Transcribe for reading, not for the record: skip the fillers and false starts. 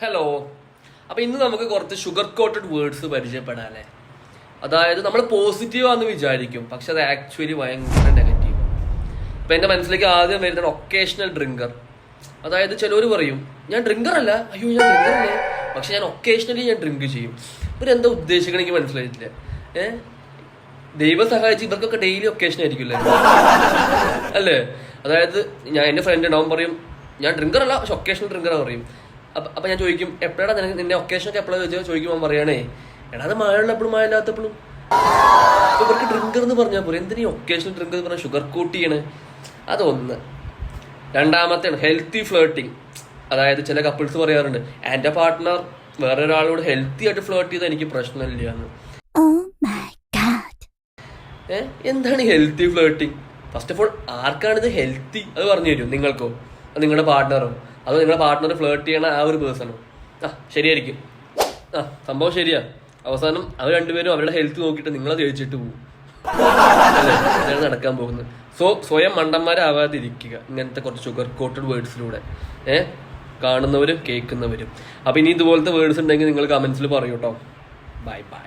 Hello. അപ്പോൾ ഇന്ന് നമുക്ക് കുറച്ച് ഷുഗർ കോട്ടഡ് വേർഡ്സ് പരിചയപ്പെടാല്ലേ. അതായത് നമ്മൾ പോസിറ്റീവാന്ന് വിചാരിക്കും, പക്ഷെ അത് ആക്ച്വലി ഭയങ്കര നെഗറ്റീവ്. അപ്പം എൻ്റെ മനസ്സിലേക്ക് ആദ്യം വരുന്നത് ഒക്കേഷണൽ ഡ്രിങ്കർ. അതായത് ചിലർ പറയും ഞാൻ ഡ്രിങ്കർ അല്ല, അയ്യോ ഞാൻ ഡ്രിങ്കർ അല്ലേ, പക്ഷെ ഞാൻ ഒക്കേഷണലി ഞാൻ ഡ്രിങ്ക് ചെയ്യും. ഇവരെന്താ ഉദ്ദേശിക്കണം എനിക്ക് മനസ്സിലായിട്ടില്ല. ദൈവം സഹായിച്ച് ഇവർക്കൊക്കെ ഡെയിലി ഒക്കേഷൻ ആയിരിക്കില്ലേ അല്ലേ. അതായത് എൻ്റെ ഫ്രണ്ട് ഉണ്ടാവും പറയും ഞാൻ ഡ്രിങ്കർ അല്ല പക്ഷെ ഒക്കേഷണൽ ഡ്രിങ്കർ പറയും. അപ്പൊ ഞാൻ ചോദിക്കും എപ്പോഴാണ് നിന്നെ ഒക്കേഷനൊക്കെ എപ്പോഴാണ് ചോദിക്കുമ്പോൾ പറയണേ എടാ അത് മഴ ഉള്ളപ്പോഴും മഴ ഇല്ലാത്തപ്പോഴും. അപ്പൊ ഇവർക്ക് ഡ്രിങ്കർ എന്ന് പറഞ്ഞാൽ പോലെ എന്തിനീ ഒക്കേഷണൽ ഡ്രിങ്കർ എന്ന് പറഞ്ഞാൽ ഷുഗർ കൂട്ട് ചെയ്യണേ. അതൊന്ന്. രണ്ടാമത്തെയാണ് ഹെൽത്തി ഫ്ലേർട്ടിങ്. അതായത് ചില കപ്പിൾസ് പറയാറുണ്ട് എൻ്റെ പാർട്ട്ണർ വേറെ ഒരാളോട് ഹെൽത്തി ആയിട്ട് ഫ്ലേർട്ട് ചെയ്താൽ എനിക്ക് പ്രശ്നമില്ല എന്ന്. എന്താണ് healthy flirting? First of all ആർക്കാണിത് ഹെൽത്തി അത് പറഞ്ഞു തരും? നിങ്ങൾക്കോ അത് നിങ്ങളുടെ പാർട്ട്ണറോ അതോ നിങ്ങളുടെ പാർട്ട്ണർ ഫ്ലേർട്ട് ചെയ്യണ ആ ഒരു പേഴ്സണോ? ശരിയായിരിക്കും. സംഭവം ശരിയാ. അവസാനം അവർ രണ്ടുപേരും അവരുടെ ഹെൽത്ത് നോക്കിയിട്ട് നിങ്ങളെ ജയിച്ചിട്ട് പോകും. അല്ലേ, അതാണ് നടക്കാൻ പോകുന്നത്. സോ സ്വയം മണ്ടന്മാരാവാതിരിക്കുക ഇങ്ങനത്തെ കുറച്ച് ഷുഗർ കോട്ടഡ് വേർഡ്സിലൂടെ. കാണുന്നവരും കേൾക്കുന്നവരും. അപ്പം ഇനി ഇതുപോലത്തെ വേർഡ്സ് ഉണ്ടെങ്കിൽ നിങ്ങൾ കമൻസിൽ പറയൂ കേട്ടോ. Bye bye.